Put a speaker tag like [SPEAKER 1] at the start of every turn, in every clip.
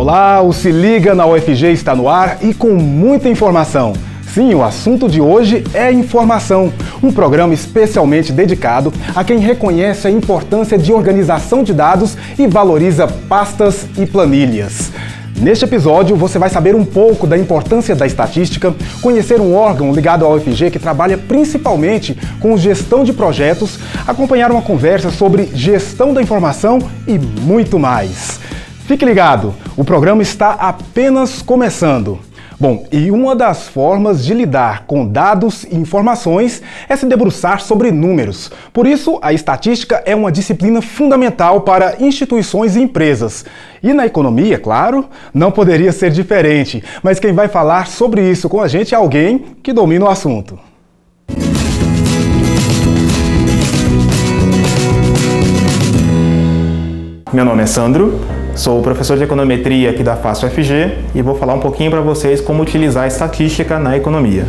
[SPEAKER 1] Olá, o Se Liga na UFG está no ar e com muita informação. Sim, o assunto de hoje é informação, um programa especialmente dedicado a quem reconhece a importância de organização de dados e valoriza pastas e planilhas. Neste episódio, você vai saber um pouco da importância da estatística, conhecer um órgão ligado à UFG que trabalha principalmente com gestão de projetos, acompanhar uma conversa sobre gestão da informação e muito mais. Fique ligado, o programa está apenas começando. Bom, e uma das formas de lidar com dados e informações é se debruçar sobre números. Por isso, a estatística é uma disciplina fundamental para instituições e empresas. E na economia, claro, não poderia ser diferente. Mas quem vai falar sobre isso com a gente é alguém que domina o assunto.
[SPEAKER 2] Meu nome é Sandro. Sou professor de econometria aqui da FAST UFG e vou falar um pouquinho para vocês como utilizar a estatística na economia.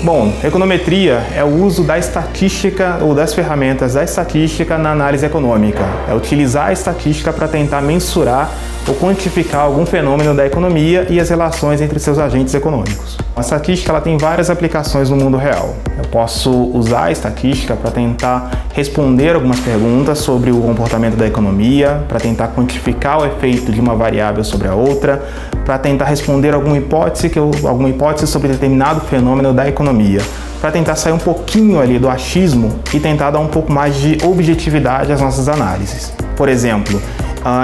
[SPEAKER 2] Bom, econometria é o uso da estatística ou das ferramentas da estatística na análise econômica. É utilizar a estatística para tentar mensurar ou quantificar algum fenômeno da economia e as relações entre seus agentes econômicos. A estatística ela tem várias aplicações no mundo real. Eu posso usar a estatística para tentar responder algumas perguntas sobre o comportamento da economia, para tentar quantificar o efeito de uma variável sobre a outra, para tentar responder alguma hipótese sobre determinado fenômeno da economia, para tentar sair um pouquinho ali do achismo e tentar dar um pouco mais de objetividade às nossas análises. Por exemplo,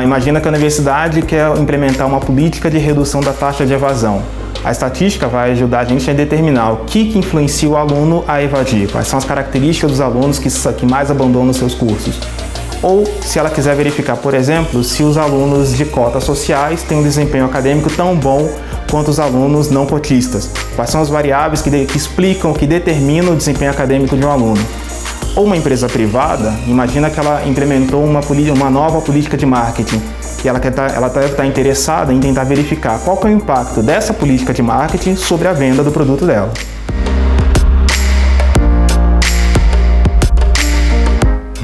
[SPEAKER 2] imagina que a universidade quer implementar uma política de redução da taxa de evasão. A estatística vai ajudar a gente a determinar o que influencia o aluno a evadir, quais são as características dos alunos que mais abandonam seus cursos. Ou, se ela quiser verificar, por exemplo, se os alunos de cotas sociais têm um desempenho acadêmico tão bom quanto os alunos não cotistas. Quais são as variáveis que explicam, que determinam o desempenho acadêmico de um aluno. Ou uma empresa privada, imagina que ela implementou uma nova política de marketing e ela deve estar interessada em tentar verificar qual que é o impacto dessa política de marketing sobre a venda do produto dela.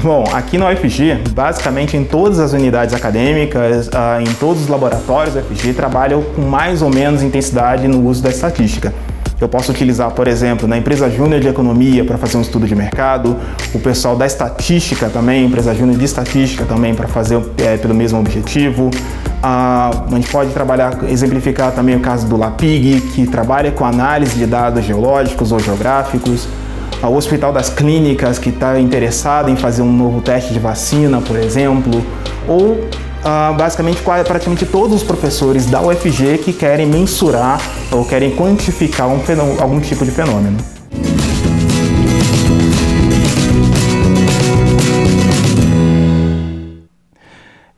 [SPEAKER 2] Bom, aqui na UFG, basicamente em todas as unidades acadêmicas, em todos os laboratórios da UFG, trabalham com mais ou menos intensidade no uso da estatística. Eu posso utilizar, por exemplo, na empresa júnior de economia para fazer um estudo de mercado, o pessoal da estatística também, empresa júnior de estatística também para fazer pelo mesmo objetivo. A gente pode exemplificar também o caso do LAPIG, que trabalha com análise de dados geológicos ou geográficos. O Hospital das Clínicas, que está interessado em fazer um novo teste de vacina, por exemplo. Ou basicamente praticamente todos os professores da UFG que querem mensurar ou querem quantificar algum tipo de fenômeno.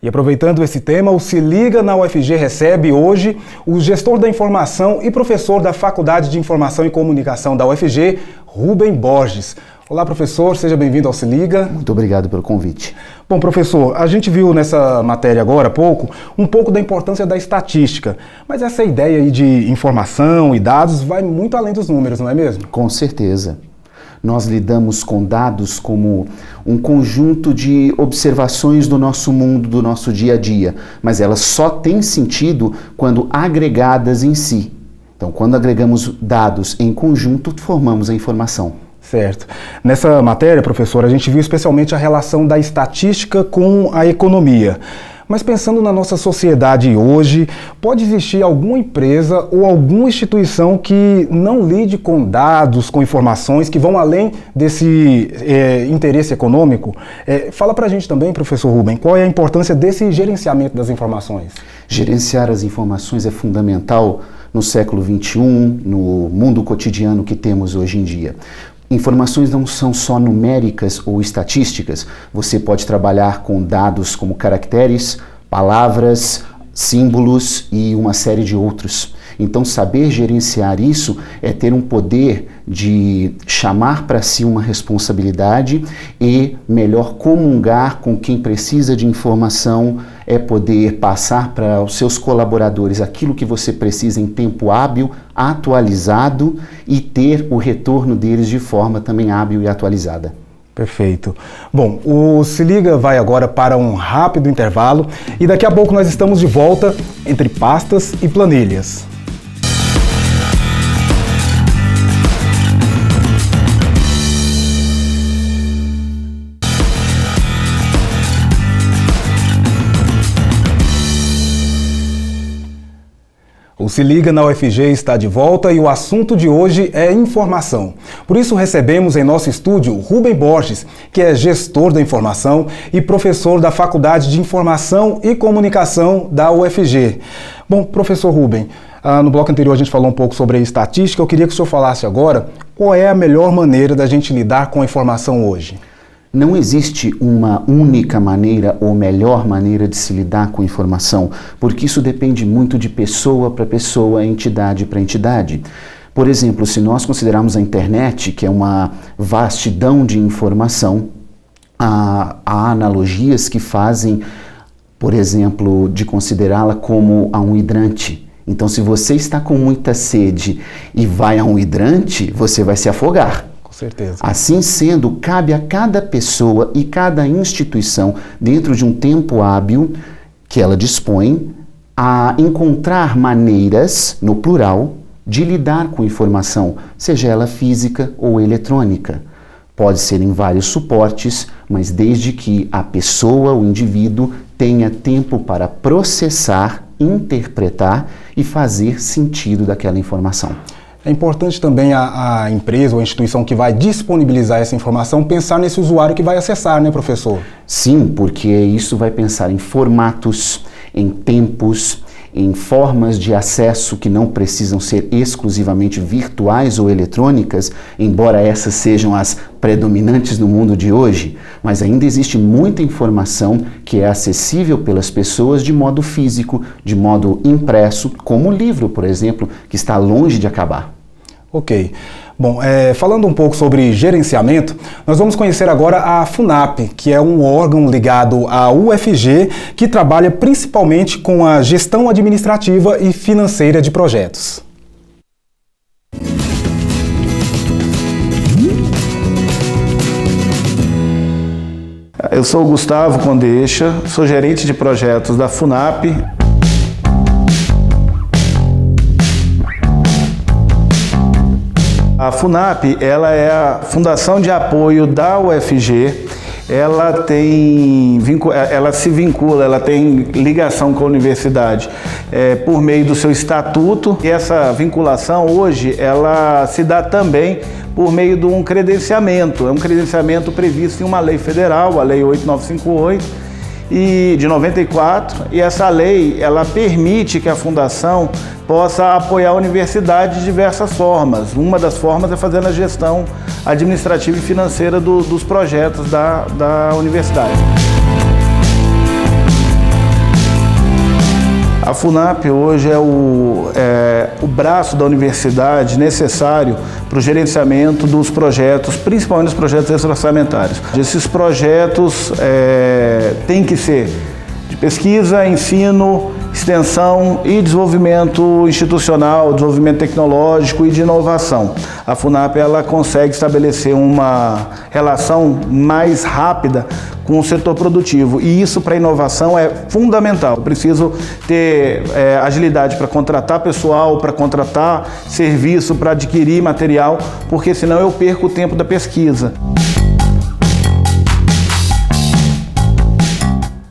[SPEAKER 1] E aproveitando esse tema, o Se Liga na UFG recebe hoje o gestor da informação e professor da Faculdade de Informação e Comunicação da UFG, Rubem Borges. Olá, professor, seja bem-vindo ao Se Liga.
[SPEAKER 3] Muito obrigado pelo convite.
[SPEAKER 1] Bom, professor, a gente viu nessa matéria agora há pouco um pouco da importância da estatística, mas essa ideia aí de informação e dados vai muito além dos números, não é mesmo?
[SPEAKER 3] Com certeza. Nós lidamos com dados como um conjunto de observações do nosso mundo, do nosso dia a dia, mas elas só têm sentido quando agregadas em si. Então, quando agregamos dados em conjunto, formamos a informação.
[SPEAKER 1] Certo. Nessa matéria, professor, a gente viu especialmente a relação da estatística com a economia. Mas pensando na nossa sociedade hoje, pode existir alguma empresa ou alguma instituição que não lide com dados, com informações que vão além desse interesse econômico? Fala pra gente também, professor Rubem, qual é a importância desse gerenciamento das informações?
[SPEAKER 3] Gerenciar as informações é fundamental no século XXI, no mundo cotidiano que temos hoje em dia. Informações não são só numéricas ou estatísticas. Você pode trabalhar com dados como caracteres, palavras, símbolos e uma série de outros. Então, saber gerenciar isso é ter um poder de chamar para si uma responsabilidade e melhor comungar com quem precisa de informação, é poder passar para os seus colaboradores aquilo que você precisa em tempo hábil, atualizado e ter o retorno deles de forma também hábil e atualizada.
[SPEAKER 1] Perfeito. Bom, o Se Liga vai agora para um rápido intervalo e daqui a pouco nós estamos de volta entre pastas e planilhas. O Se Liga na UFG está de volta e o assunto de hoje é informação. Por isso recebemos em nosso estúdio Rubem Borges, que é gestor da informação e professor da Faculdade de Informação e Comunicação da UFG. Bom, professor Rubem, no bloco anterior a gente falou um pouco sobre a estatística. Eu queria que o senhor falasse agora qual é a melhor maneira da gente lidar com a informação hoje.
[SPEAKER 3] Não existe uma única maneira ou melhor maneira de se lidar com informação, porque isso depende muito de pessoa para pessoa, entidade para entidade. Por exemplo, se nós considerarmos a internet, que é uma vastidão de informação, há analogias que fazem, por exemplo, de considerá-la como a um hidrante. Então, se você está com muita sede e vai a um hidrante, você vai se afogar.
[SPEAKER 1] Certeza.
[SPEAKER 3] Assim sendo, cabe a cada pessoa e cada instituição, dentro de um tempo hábil que ela dispõe, a encontrar maneiras, no plural, de lidar com informação, seja ela física ou eletrônica. Pode ser em vários suportes, mas desde que a pessoa, o indivíduo, tenha tempo para processar, interpretar e fazer sentido daquela informação.
[SPEAKER 1] É importante também a empresa ou a instituição que vai disponibilizar essa informação pensar nesse usuário que vai acessar, né, professor?
[SPEAKER 3] Sim, porque isso vai pensar em formatos, em tempos, em formas de acesso que não precisam ser exclusivamente virtuais ou eletrônicas, embora essas sejam as predominantes no mundo de hoje, mas ainda existe muita informação que é acessível pelas pessoas de modo físico, de modo impresso, como o livro, por exemplo, que está longe de acabar.
[SPEAKER 1] Ok. Bom, falando um pouco sobre gerenciamento, nós vamos conhecer agora a FUNAP, que é um órgão ligado à UFG que trabalha principalmente com a gestão administrativa e financeira de projetos.
[SPEAKER 4] Eu sou o Gustavo Condeixa, sou gerente de projetos da FUNAP. A FUNAP, ela é a Fundação de Apoio da UFG, ela se vincula, ela tem ligação com a universidade por meio do seu estatuto, e essa vinculação hoje, ela se dá também por meio de um credenciamento, é um credenciamento previsto em uma lei federal, a Lei 8958, de 94, e essa lei, ela permite que a fundação possa apoiar a universidade de diversas formas. Uma das formas é fazendo a gestão administrativa e financeira dos projetos da universidade. A FUNAP hoje é o braço da universidade necessário para o gerenciamento dos projetos, principalmente os projetos extra-orçamentários. Esses projetos têm que ser de pesquisa, ensino, extensão e desenvolvimento institucional, desenvolvimento tecnológico e de inovação. A FUNAP, ela consegue estabelecer uma relação mais rápida com o setor produtivo, e isso para a inovação é fundamental. Eu preciso ter agilidade para contratar pessoal, para contratar serviço, para adquirir material, porque senão eu perco o tempo da pesquisa.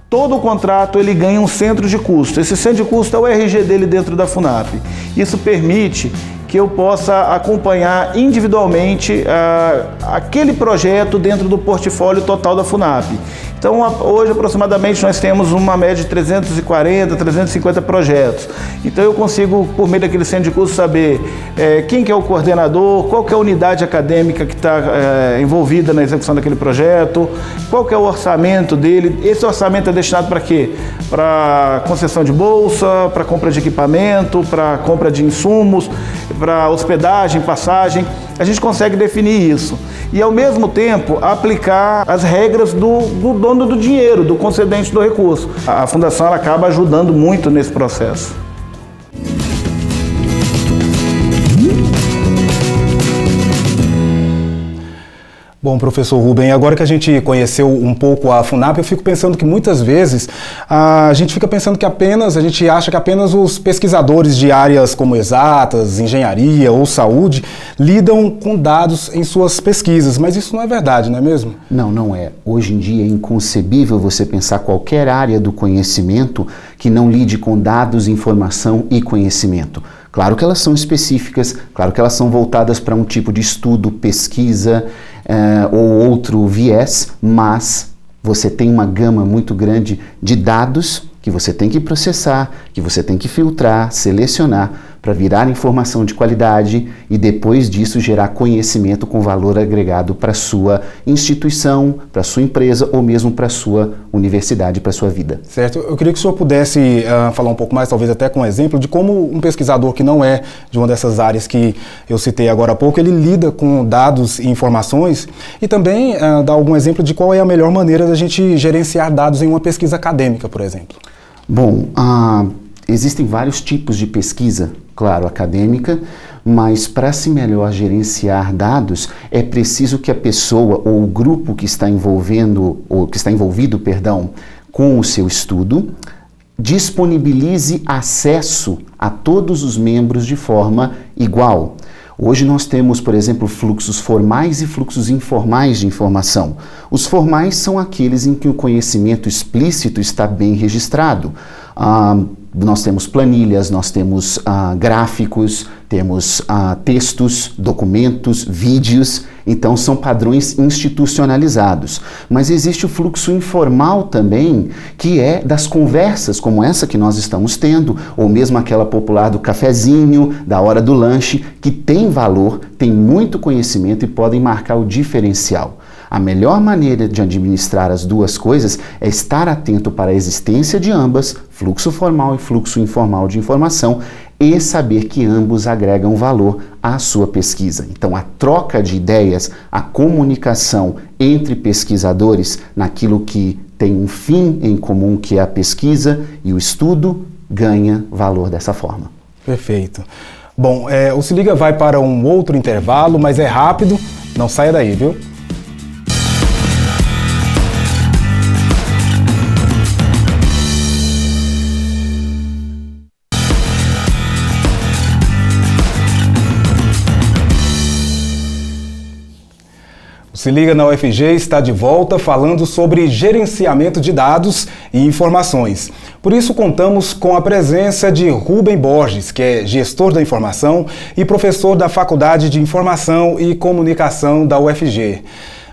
[SPEAKER 4] Todo o contrato ele ganha um centro de custo. Esse centro de custo é o RG dele dentro da FUNAP. Isso permite que eu possa acompanhar individualmente aquele projeto dentro do portfólio total da FUNAP. Então, hoje, aproximadamente, nós temos uma média de 340, 350 projetos. Então, eu consigo, por meio daquele centro de custo, saber quem que é o coordenador, qual que é a unidade acadêmica que está envolvida na execução daquele projeto, qual que é o orçamento dele. Esse orçamento é destinado para quê? Para concessão de bolsa, para compra de equipamento, para compra de insumos, para hospedagem, passagem. A gente consegue definir isso e, ao mesmo tempo, aplicar as regras do dono do dinheiro, do concedente do recurso. A Fundação ela acaba ajudando muito nesse processo.
[SPEAKER 1] Bom, professor Rubem, agora que a gente conheceu um pouco a FUNAP, eu fico pensando que muitas vezes a gente fica pensando que a gente acha que apenas os pesquisadores de áreas como exatas, engenharia ou saúde lidam com dados em suas pesquisas, mas isso não é verdade, não é mesmo?
[SPEAKER 3] Não, não é. Hoje em dia é inconcebível você pensar qualquer área do conhecimento que não lide com dados, informação e conhecimento. Claro que elas são específicas, claro que elas são voltadas para um tipo de estudo, pesquisa ou outro viés, mas você tem uma gama muito grande de dados que você tem que processar, que você tem que filtrar, selecionar para virar informação de qualidade e depois disso gerar conhecimento com valor agregado para a sua instituição, para a sua empresa ou mesmo para a sua universidade, para a sua vida.
[SPEAKER 1] Certo. Eu queria que o senhor pudesse falar um pouco mais, talvez até com um exemplo, de como um pesquisador que não é de uma dessas áreas que eu citei agora há pouco, ele lida com dados e informações e também dar algum exemplo de qual é a melhor maneira da gente gerenciar dados em uma pesquisa acadêmica, por exemplo.
[SPEAKER 3] Bom, existem vários tipos de pesquisa, claro, acadêmica, mas para se melhor gerenciar dados, é preciso que a pessoa ou o grupo que está envolvido, com o seu estudo, disponibilize acesso a todos os membros de forma igual. Hoje nós temos, por exemplo, fluxos formais e fluxos informais de informação. Os formais são aqueles em que o conhecimento explícito está bem registrado. Nós temos planilhas, nós temos gráficos, temos textos, documentos, vídeos, então são padrões institucionalizados. Mas existe o fluxo informal também, que é das conversas como essa que nós estamos tendo, ou mesmo aquela popular do cafezinho, da hora do lanche, que tem valor, tem muito conhecimento e podem marcar o diferencial. A melhor maneira de administrar as duas coisas é estar atento para a existência de ambas, fluxo formal e fluxo informal de informação, e saber que ambos agregam valor à sua pesquisa. Então, a troca de ideias, a comunicação entre pesquisadores naquilo que tem um fim em comum, que é a pesquisa e o estudo, ganha valor dessa forma.
[SPEAKER 1] Perfeito. Bom, o Se Liga vai para um outro intervalo, mas é rápido, não saia daí, viu? Se Liga na UFG está de volta falando sobre gerenciamento de dados e informações. Por isso contamos com a presença de Rubem Borges, que é gestor da informação e professor da Faculdade de Informação e Comunicação da UFG.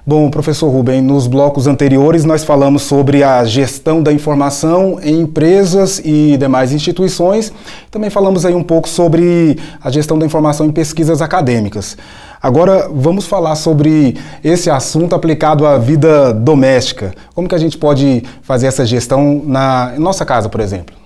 [SPEAKER 1] Bom, professor Rubem, nos blocos anteriores nós falamos sobre a gestão da informação em empresas e demais instituições. Também falamos aí um pouco sobre a gestão da informação em pesquisas acadêmicas. Agora vamos falar sobre esse assunto aplicado à vida doméstica. Como que a gente pode fazer essa gestão na nossa casa, por exemplo?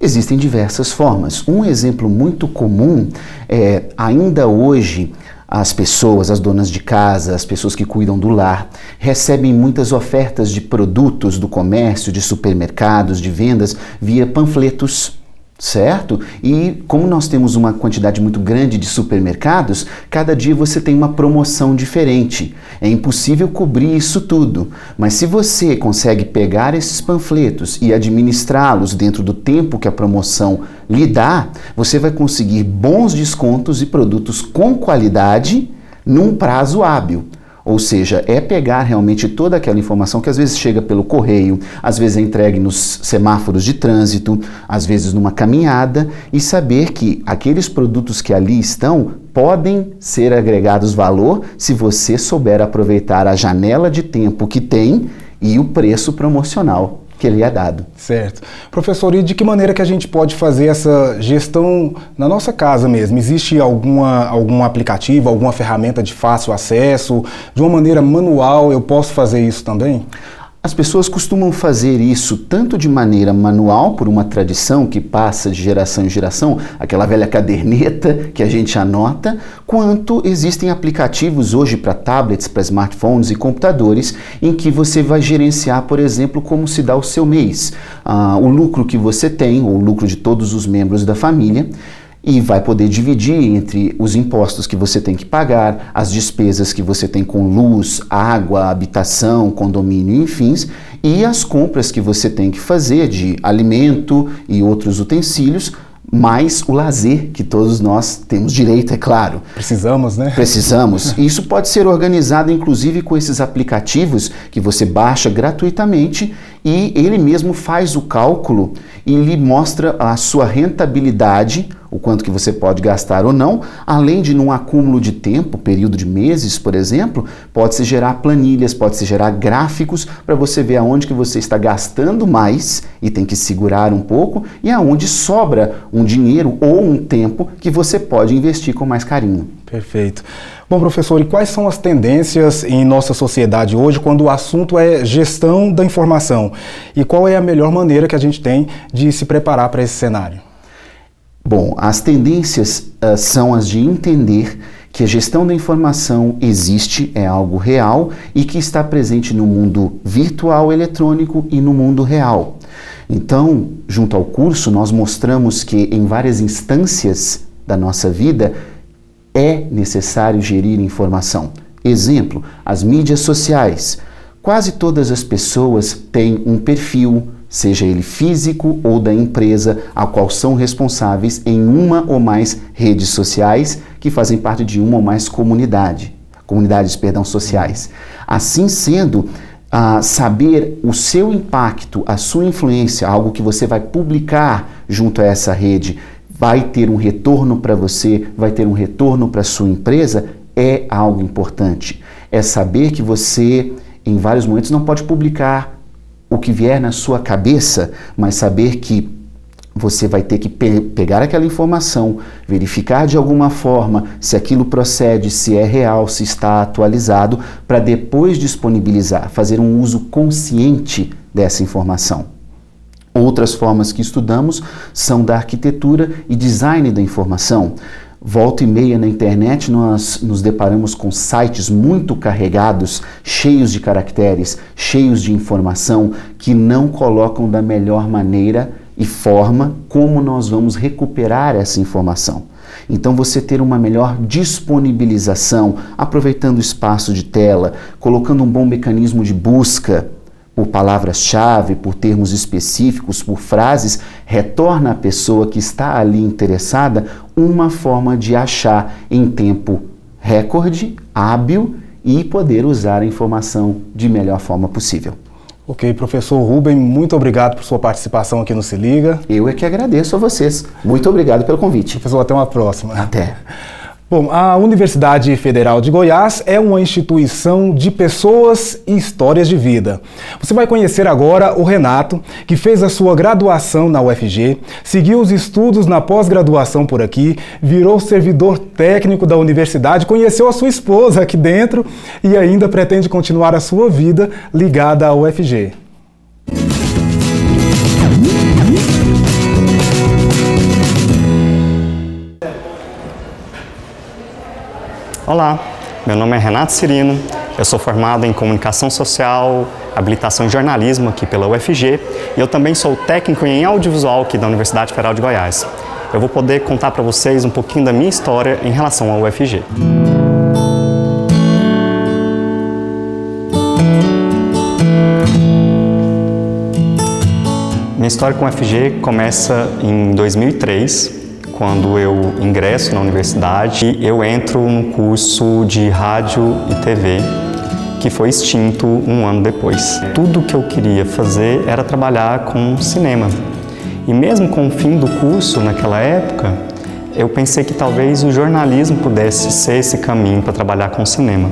[SPEAKER 3] Existem diversas formas. Um exemplo muito comum é, ainda hoje, as pessoas, as donas de casa, as pessoas que cuidam do lar, recebem muitas ofertas de produtos do comércio, de supermercados, de vendas, via panfletos, certo? E como nós temos uma quantidade muito grande de supermercados, cada dia você tem uma promoção diferente. É impossível cobrir isso tudo, mas se você consegue pegar esses panfletos e administrá-los dentro do tempo que a promoção lhe dá, você vai conseguir bons descontos e produtos com qualidade num prazo hábil. Ou seja, é pegar realmente toda aquela informação que às vezes chega pelo correio, às vezes é entregue nos semáforos de trânsito, às vezes numa caminhada, e saber que aqueles produtos que ali estão podem ser agregados valor se você souber aproveitar a janela de tempo que tem e o preço promocional que ele é dado.
[SPEAKER 1] Certo. Professor, e de que maneira que a gente pode fazer essa gestão na nossa casa mesmo? Existe algum aplicativo, alguma ferramenta de fácil acesso? De uma maneira manual eu posso fazer isso também?
[SPEAKER 3] As pessoas costumam fazer isso tanto de maneira manual, por uma tradição que passa de geração em geração, aquela velha caderneta que a gente anota, quanto existem aplicativos hoje para tablets, para smartphones e computadores, em que você vai gerenciar, por exemplo, como se dá o seu mês, o lucro que você tem, ou o lucro de todos os membros da família. e vai poder dividir entre os impostos que você tem que pagar, as despesas que você tem com luz, água, habitação, condomínio, enfim, e as compras que você tem que fazer de alimento e outros utensílios, mais o lazer que todos nós temos direito, é claro.
[SPEAKER 1] Precisamos, né?
[SPEAKER 3] Precisamos. E isso pode ser organizado, inclusive, com esses aplicativos que você baixa gratuitamente e ele mesmo faz o cálculo e lhe mostra a sua rentabilidade, o quanto que você pode gastar ou não, além de num acúmulo de tempo, período de meses, por exemplo, pode-se gerar planilhas, pode-se gerar gráficos para você ver aonde que você está gastando mais e tem que segurar um pouco e aonde sobra um dinheiro ou um tempo que você pode investir com mais carinho.
[SPEAKER 1] Perfeito. Bom, professor, e quais são as tendências em nossa sociedade hoje quando o assunto é gestão da informação? E qual é a melhor maneira que a gente tem de se preparar para esse cenário?
[SPEAKER 3] Bom, as tendências são as de entender que a gestão da informação existe, é algo real e que está presente no mundo virtual, eletrônico e no mundo real. Então, junto ao curso, nós mostramos que em várias instâncias da nossa vida é necessário gerir informação. Exemplo, as mídias sociais. Quase todas as pessoas têm um perfil, seja ele físico ou da empresa, a qual são responsáveis em uma ou mais redes sociais que fazem parte de uma ou mais comunidades sociais. Assim sendo, saber o seu impacto, a sua influência, algo que você vai publicar junto a essa rede, vai ter um retorno para você, vai ter um retorno para a sua empresa, é algo importante. É saber que você, em vários momentos, não pode publicar o que vier na sua cabeça, mas saber que você vai ter que pegar aquela informação, verificar de alguma forma se aquilo procede, se é real, se está atualizado, para depois disponibilizar, fazer um uso consciente dessa informação. Outras formas que estudamos são da arquitetura e design da informação. Volta e meia na internet nós nos deparamos com sites muito carregados, cheios de caracteres, cheios de informação que não colocam da melhor maneira e forma como nós vamos recuperar essa informação. Então você ter uma melhor disponibilização, aproveitando o espaço de tela, colocando um bom mecanismo de busca por palavras-chave, por termos específicos, por frases, retorna à pessoa que está ali interessada uma forma de achar em tempo recorde, hábil e poder usar a informação de melhor forma possível.
[SPEAKER 1] Ok, professor Rubem, muito obrigado por sua participação aqui no Se Liga.
[SPEAKER 3] Eu é que agradeço a vocês. Muito obrigado pelo convite.
[SPEAKER 1] Professor, até uma próxima.
[SPEAKER 3] Até.
[SPEAKER 1] Bom, a Universidade Federal de Goiás é uma instituição de pessoas e histórias de vida. Você vai conhecer agora o Renato, que fez a sua graduação na UFG, seguiu os estudos na pós-graduação por aqui, virou servidor técnico da universidade, conheceu a sua esposa aqui dentro e ainda pretende continuar a sua vida ligada à UFG.
[SPEAKER 5] Olá, meu nome é Renato Cirino, eu sou formado em Comunicação Social, habilitação em Jornalismo aqui pela UFG e eu também sou técnico em Audiovisual aqui da Universidade Federal de Goiás. Eu vou poder contar para vocês um pouquinho da minha história em relação à UFG. Minha história com a UFG começa em 2003, quando eu ingresso na universidade e eu entro no curso de rádio e TV, que foi extinto um ano depois. Tudo que eu queria fazer era trabalhar com cinema. E mesmo com o fim do curso, naquela época, eu pensei que talvez o jornalismo pudesse ser esse caminho para trabalhar com cinema.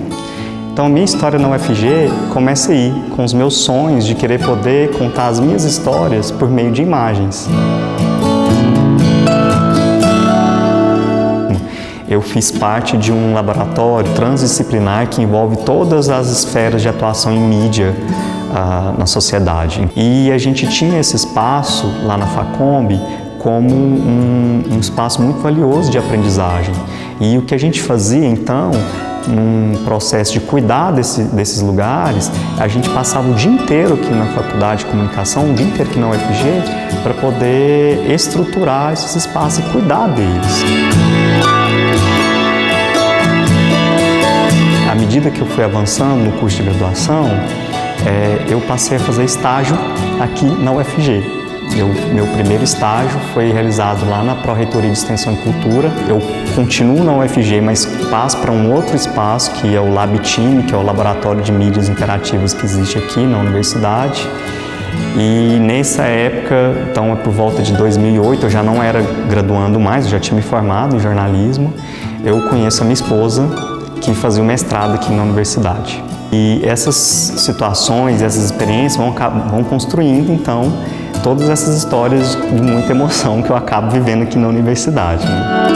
[SPEAKER 5] Então a minha história na UFG começa aí, com os meus sonhos de querer poder contar as minhas histórias por meio de imagens. Eu fiz parte de um laboratório transdisciplinar que envolve todas as esferas de atuação em mídia na sociedade. E a gente tinha esse espaço lá na Facombi como um espaço muito valioso de aprendizagem. E o que a gente fazia então num processo de cuidar desses lugares, a gente passava o dia inteiro aqui na Faculdade de Comunicação, o dia inteiro aqui na UFG, para poder estruturar esses espaços e cuidar deles. À medida que eu fui avançando no curso de graduação, eu passei a fazer estágio aqui na UFG. Meu primeiro estágio foi realizado lá na Pró-Reitoria de Extensão e Cultura. Eu continuo na UFG, mas passo para um outro espaço, que é o LabTime, que é o Laboratório de Mídias Interativas que existe aqui na universidade. E nessa época, então é por volta de 2008, eu já não era graduando mais, eu já tinha me formado em jornalismo. Eu conheço a minha esposa, que fazia o mestrado aqui na universidade. E essas situações, essas experiências vão construindo, então, todas essas histórias de muita emoção que eu acabo vivendo aqui na universidade, né?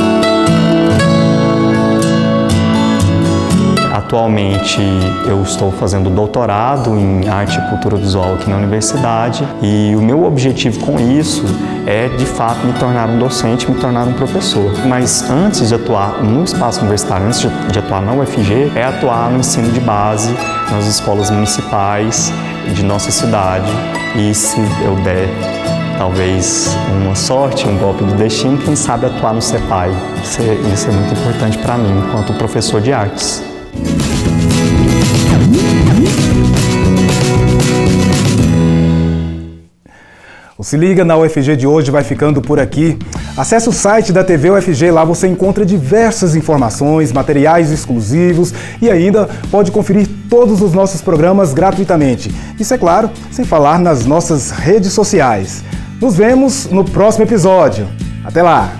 [SPEAKER 5] Atualmente eu estou fazendo doutorado em arte e cultura visual aqui na universidade e o meu objetivo com isso é de fato me tornar um docente, me tornar um professor. Mas antes de atuar no espaço universitário, antes de atuar na UFG, é atuar no ensino de base, nas escolas municipais de nossa cidade e se eu der talvez uma sorte, um golpe do destino, quem sabe atuar no CEPAI. Isso é muito importante para mim enquanto professor de artes.
[SPEAKER 1] O Se Liga na UFG de hoje vai ficando por aqui. Acesse o site da TV UFG, lá você encontra diversas informações, materiais exclusivos e ainda pode conferir todos os nossos programas gratuitamente. Isso é claro, sem falar nas nossas redes sociais. Nos vemos no próximo episódio. Até lá!